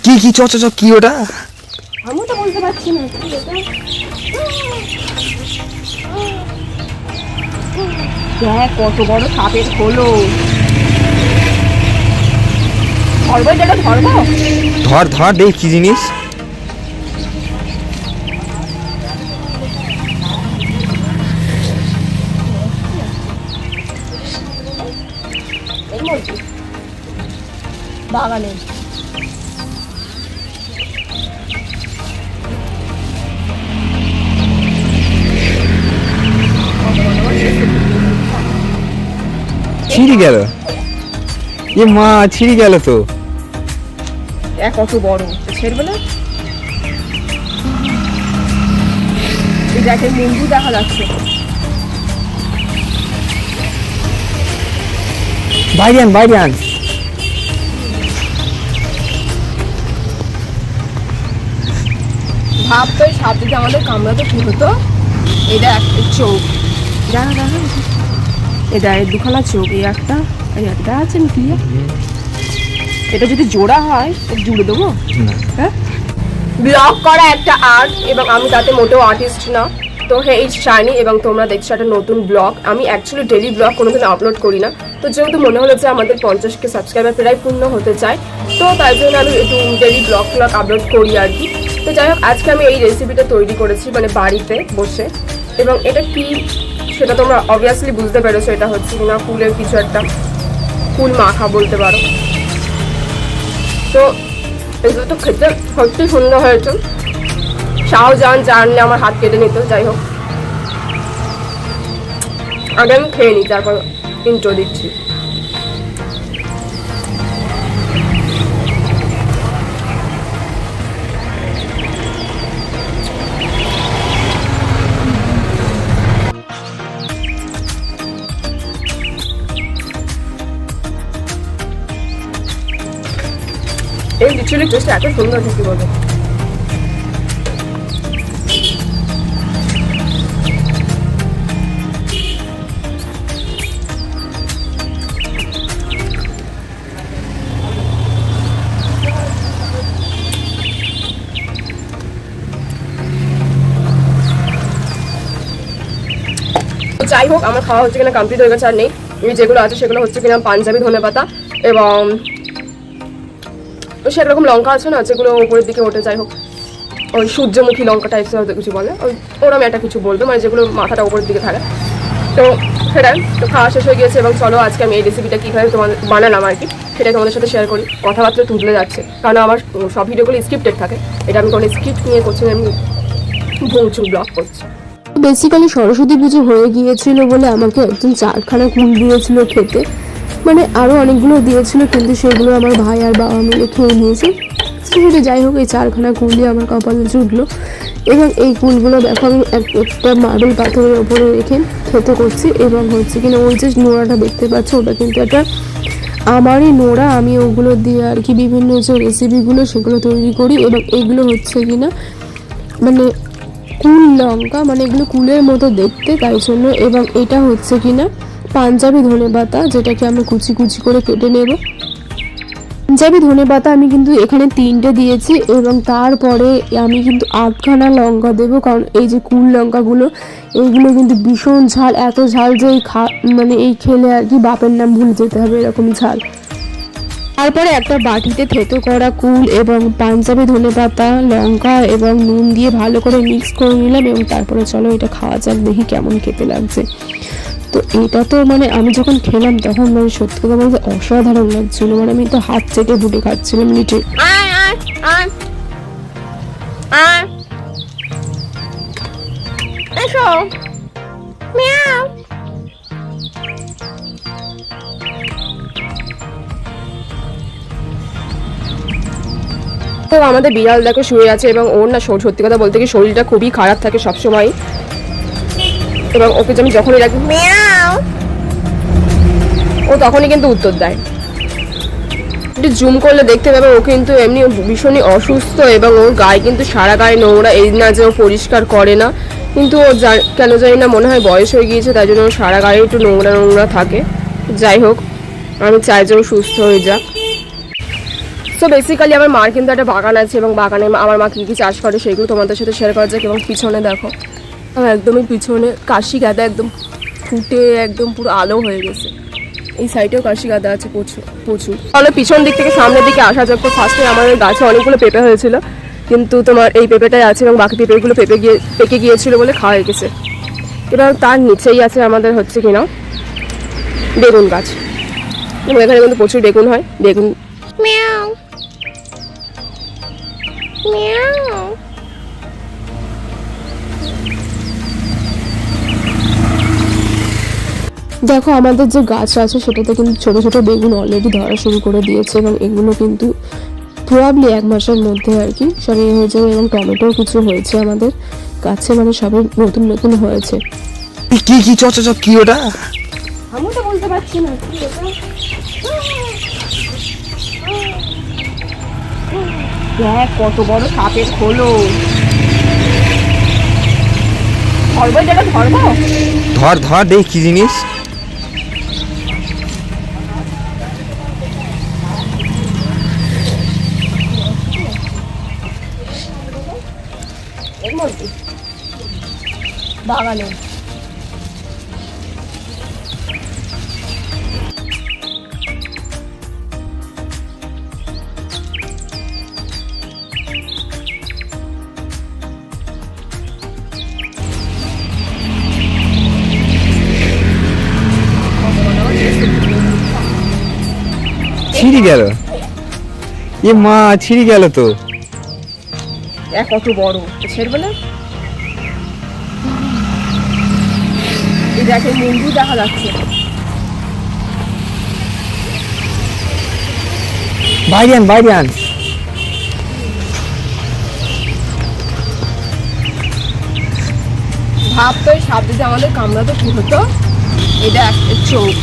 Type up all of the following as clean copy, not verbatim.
কি কি চ চ চ কি ওটা? আমি তো বলতে পারছি না কি এটা। দেখ কত বড় সাপের হলো। ধরবো এটা, ধরবো? ধর ধর দেখ কি জিনিস। বাগানে ছিঁড়ে গেল, এ মা ছিঁড়ে গেল তো। কত বড়, ছেড়বে না। এই দেখে মুন্ডু দেখা যাচ্ছে। বাইরে আন, বাইরে আন। ভাবতো সাপ যদি আমাদের কামড়াতে কি হতো। এটা একটা চোখ, দেখা দেখা এটা দুখানা চোখ, এই একটা এটা আছে নাকি। এটা যদি জোড়া হয় জুড়ে দেবো। হ্যাঁ, ব্লগ করা একটা আর্ট এবং আমি তাতে মোটেও আর্টিস্ট না। তো হ্যাঁ, এই শাইনি এবং তোমরা দেখছো একটা নতুন ব্লগ। আমি অ্যাকচুয়ালি ডেলি ব্লগ কোনোদিন আপলোড করি না। তো যেহেতু মনে হলো যে আমাদের 50K সাবস্ক্রাইবার প্রায় পূর্ণ হতে চায়, তো তাই জন্য আমি একটু ডেলি ব্লগ আপলোড করি আর কি। তো যাই হোক, আজকে আমি এই রেসিপিটা তৈরি করেছি মানে বাড়িতে বসে। এবং এটা কি সেটা তোমরা অবভিয়াসলি বুঝতে পেরেছো, এটা হচ্ছে কিনা ফুলের কিছু একটা ফুল মাখা বলতে পারো। তো এগুলো তো খেতে সত্যি সুন্দর হয়েছে। শাহজাহান জানলে আমার হাত কেটে নিত। যাই হোক, আগে আমি খেয়ে নিই, তারপর ইন্ট্রো দিচ্ছি। এই লিচুরি টেস্ট এত সুন্দর কি বলবো। যাই হোক, আমার খাওয়া হচ্ছে কিনা কমপ্লিট হয়ে গেছে, আর নেই। যেগুলো আছে সেগুলো হচ্ছে কিনা পাঞ্জাবি ধনেপাতা এবং সেরকম লঙ্কা আছে না যেগুলো উপরের দিকে ওঠে। যাই হোক, ওই সূর্যমুখী লঙ্কা টাইপসের হয়তো কিছু বলে, ওই ওরম একটা কিছু বলবে, মানে যেগুলো মাথাটা উপরের দিকে থাকে। তো সেটাই তো খাওয়া শেষ হয়ে গিয়েছে। এবং চলো আজকে আমি এই রেসিপিটা কীভাবে তোমাদের বানালাম আর কি সেটাই তোমাদের সাথে শেয়ার করি। কথাবার্তা তুলে যাচ্ছে কারণ আমার সব ভিডিওগুলো স্ক্রিপ্টেড থাকে। এটা আমি কোনো স্ক্রিপ্ট নিয়ে করছি না, আমি ভুংচুং ব্লগ করছি। বেসিক্যালি সরস্বতী পুজো হয়ে গিয়েছিল বলে আমাকে একজন 4খানা কুল দিয়েছিল খেতে, মানে আরও অনেকগুলো দিয়েছিল, কিন্তু সেগুলো আমার ভাই আর বাবা মিলে খেয়ে নিয়েছে। সেটা যাই হোক, এই 4খানা কুলই আমার কপালে জুটলো। এবং এই কুলগুলো দেখো আমি একটা মার্বেল পাথরের ওপরে রেখে খেতে করছি। এবং হচ্ছে কিনা ওই যে নোড়াটা দেখতে পাচ্ছ, ওটা কিন্তু একটা আমারই নোড়া। আমি ওগুলো দিয়ে আর কি বিভিন্ন যে রেসিপিগুলো সেগুলো তৈরি করি। এবং এইগুলো হচ্ছে কিনা মানে কুল লঙ্কা, মানে এগুলো কুলের মতো দেখতে, তাই জন্য। এবং এটা হচ্ছে কিনা পাঞ্জাবি ধনেপাতা, যেটাকে আমি কুচি কুচি করে কেটে নেব। পাঞ্জাবি ধনেপাতা আমি কিন্তু এখানে 3টে দিয়েছি। এবং তারপরে আমি কিন্তু 8খানা লঙ্কা দেবো, কারণ এই যে কুল লঙ্কাগুলো এইগুলো কিন্তু ভীষণ ঝাল, এত ঝাল যে মানে এই খেলে আর কি বাপের নাম ভুলে যেতে হবে, এরকম ঝাল। তারপরে একটা বাটিতে থেতো করা কুল এবং পাঞ্জাবি ধনেপাতা, লঙ্কা এবং নুন দিয়ে ভালো করে মিক্স করে নিলাম। এবং তারপরে চলো এটা খাওয়া যাক, দেখি কেমন খেতে লাগছে। তো এটা তো মানে আমি যখন খেলাম তখন মানে সত্যি কথা বলতে অসাধারণ লাগছিলো, মানে আমি তো হাত চেটে বুটে খাচ্ছিলাম নিচে। তো আমাদের বিড়াল দেখো শুয়ে আছে এবং ওর না সত্যি কথা বলতে কি শরীরটা খুবই খারাপ থাকে সবসময়। এবং ওকে আমি যখনই ডাকি মিয়াও, ও তখনই কিন্তু উত্তর দেয়। একটু জুম করলে দেখতে পাবে ও কিন্তু এমনি ভীষণই অসুস্থ এবং ওর গায়ে কিন্তু সারা গায়ে নোংরা। এই না যে ও পরিষ্কার করে না, কিন্তু ও কেন জানি না মনে হয় বয়স হয়ে গিয়েছে, তাই জন্য ওর সারা গায়ে একটু নোংরা নোংরা থাকে। যাই হোক, আমি চাই যে ও সুস্থ হয়ে যাক। সো বেসিক্যালি আমার মার কিন্তু একটা বাগান আছে এবং বাগানে আমার মা কী কী চাষ করে সেগুলো তোমাদের সাথে শেয়ার করা যাক। এবং পিছনে দেখো একদমই পিছনে কাশি গাঁদা একদম ফুটে একদম পুরো আলো হয়ে গেছে। এই সাইডেও কাশি গাঁদা আছে প্রচুর প্রচুর। তাহলে পিছন দিক থেকে সামনের দিকে আসা যাক। তো ফার্স্টে আমাদের গাছে অনেকগুলো পেঁপে হয়েছিল, কিন্তু তোমার এই পেঁপেটাই আছে এবং বাকি পেঁপেগুলো পেকে গিয়েছিল বলে খাওয়া হয়ে গেছে। এবার তার নিচেই আছে আমাদের হচ্ছে কিনা বেগুন গাছ, এবং এখানে কিন্তু প্রচুর বেগুন হয়। বেগুন মিয়াও মিয়াও। দেখো আমাদের যে গাছ আছে সেটাতে কিন্তু ছোট ছোট বেগুন অলরেডি ধরা শুরু করে দিয়েছে এবং এগুলো কিন্তু প্রবাবলি 1 মাসের মধ্যে আর কি সব হয়ে যাবে। এবং টমেটো কিছু হয়েছে আমাদের গাছে, মানে সবে নতুন নতুন হয়েছে। কি কি চ চ চ কি ওটা? আমি তো বলতে পারছি না কি এটা। দেখ কত বড় সাপের খোলো। ধরবো যেটা ধরবো, ধর ধর দেখ কি জিনিস। এর মধ্যে বাগানে ছিঁড়ে গেল। এ মা ছিঁড়ে গেল তো। এক কত বড় ছেড়ে বলে। এই দেখে মুন্ডু দেখা যাচ্ছে। বাইরে আন বাইরে আন। ভাব তো এই সাপ যদি আমাদের কামড়াতো কি হতো। এটা একটা চোখ,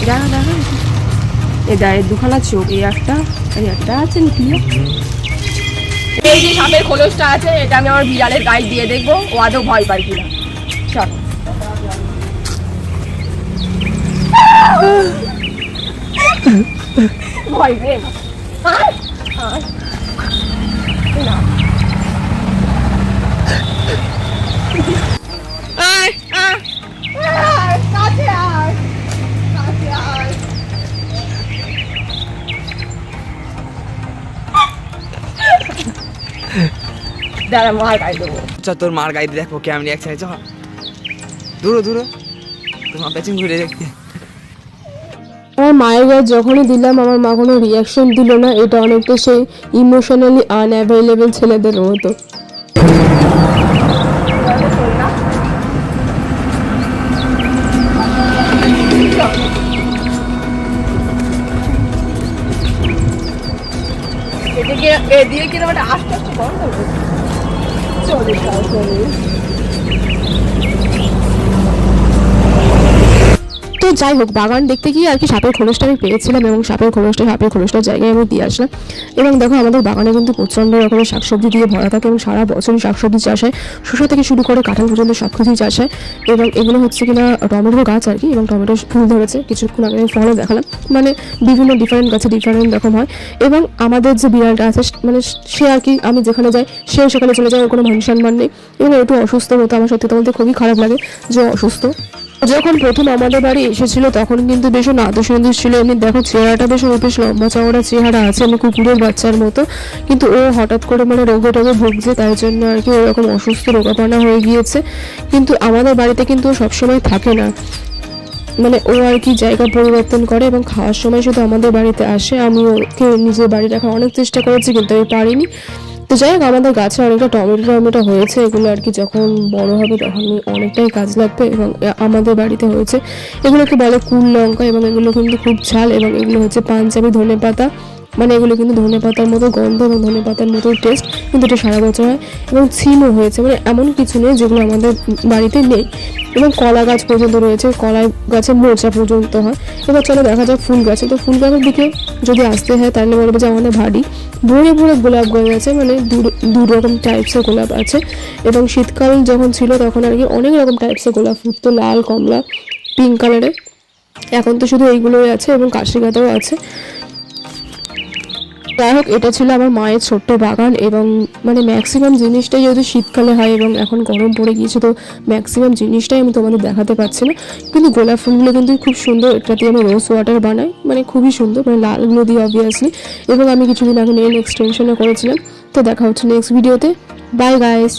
দেখা দেখা এটা দুখানা চোখ, এই একটা আছে নাকি। এই যে সাপের খোলসটা আছে এটা আমি আমার বিড়ালের গায়ে দিয়ে দেখবো ও আদৌ ভয় পায় কিনা। চল ভয় পেয়ে না। কাছে আয় কাছে আয়। দাঁড়া মার গায়ে দেবো। চ তোর মার গাইতে দেখো কেমন রিয়াকশন। চ দূরো দূরো তোমার পেছন ঘুরে দেখতে। আমার মায়ের গায়ে যখনই দিলাম আমার মা কোনো রিয়াকশন দিল না। এটা অনেকটা সেই ইমোশনালি আনঅ্যাভেলেবেল ছেলেদের মতো। এদিকে কিরকম একটা আস্তে আস্তে বন্ধ হবে। চলে যাও চলে। তো যাই হোক, বাগান দেখতে গিয়ে আর কি সাপের খোলসটা আমি পেয়েছিলাম এবং সাপের খোলসটার জায়গায় আমি দিয়ে আসলাম। এবং দেখো আমাদের বাগানে কিন্তু প্রচণ্ড রকমের শাকসবজি দিয়ে ভরা থাকে এবং সারা বছরই শাকসবজি চাষ হয়। শসা থেকে শুরু করে কাঁঠাল পর্যন্ত সব কিছুই চাষ হয়। এবং এগুলো হচ্ছে কিনা টমেটো গাছ আর কি, এবং টমেটো ফুল ধরেছে কিছুক্ষণ আগে ফলও দেখালাম। মানে বিভিন্ন ডিফারেন্ট গাছে ডিফারেন্ট রকম হয়। এবং আমাদের যে বিড়ালটা আছে মানে সে আর কি আমি যেখানে যাই সেও সেখানে চলে যায়, ওর কোনো মান সম্মান নেই। এবং একটু অসুস্থ মতো, আমার সত্যি বলতে খুবই খারাপ লাগে যে অসুস্থ। যখন প্রথম আমাদের বাড়ি এসেছিল তখন কিন্তু বেশ নাদুস নাদুস ছিল। এমনি দেখো চেহারাটা বেশ লম্বা চওড়া চেহারা আছে, আমি কুকুরের বাচ্চার মতো। কিন্তু ও হঠাৎ করে মানে রোগে টোগে ভুগছে, তাই জন্য আর কি ওরকম অসুস্থ রোগাপানা হয়ে গিয়েছে। কিন্তু আমাদের বাড়িতে কিন্তু ও সবসময় থাকে না, মানে ও আর কি জায়গা পরিবর্তন করে এবং খাওয়ার সময় শুধু আমাদের বাড়িতে আসে। আমি ওকে নিজের বাড়ি রাখার অনেক চেষ্টা করেছি কিন্তু আমি পারিনি। তো যাই হোক, আমাদের গাছে অনেকটা টমেটো হয়েছে। এগুলো আর কি যখন বড় হবে তখন অনেকটাই কাজ লাগবে। এবং আমাদের বাড়িতে হয়েছে এগুলোকে বলে কুল লঙ্কা, এবং এগুলো কিন্তু খুব ঝাল। এবং এগুলো হচ্ছে পাঞ্জাবি ধনেপাতা, মানে এগুলো কিন্তু ধনেপাতার মতো গন্ধ এবং ধনেপাতার মতো টেস্ট, কিন্তু এটা সারা বছর হয়। এবং ছিমও হয়েছে, মানে এমন কিছু নেই যেগুলো আমাদের বাড়িতে নেই। এবং কলা গাছ পর্যন্ত রয়েছে, কলা গাছের মোচা পর্যন্ত হয়। এবার চলো দেখা যাক ফুল গাছে। তো ফুল গাছের দিকে যদি আসতে হয় তাহলে বলবো যে আমাদের বাড়ি ভরে ভরে গোলাপ গাছ আছে, মানে দু রকম টাইপসের গোলাপ আছে। এবং শীতকাল যখন ছিল তখন আর কি অনেক রকম টাইপসের গোলাপ ফুটতো, লাল, কমলা, পিঙ্ক কালারের। এখন তো শুধু এইগুলোই আছে এবং কাশি গাঁদাও আছে। যাই হোক, এটা ছিল আমার মায়ের ছোট্ট বাগান এবং মানে ম্যাক্সিমাম জিনিসটাই যেহেতু শীতকালে হয় এবং এখন গরম পড়ে গিয়েছে, তো ম্যাক্সিমাম জিনিসটাই আমি তোমাদের দেখাতে পারছি না। কিন্তু গোলাপ ফুলগুলো কিন্তু খুব সুন্দর, এটা দিয়ে আমি রোজ ওয়াটার বানাই, মানে খুবই সুন্দর, মানে লালগুলো দিয়ে অবভিয়াসলি। এবং আমি কিছুদিন আগে নেল এক্সটেনশনও করেছিলাম। তো দেখা হচ্ছে নেক্সট ভিডিওতে। Bye guys.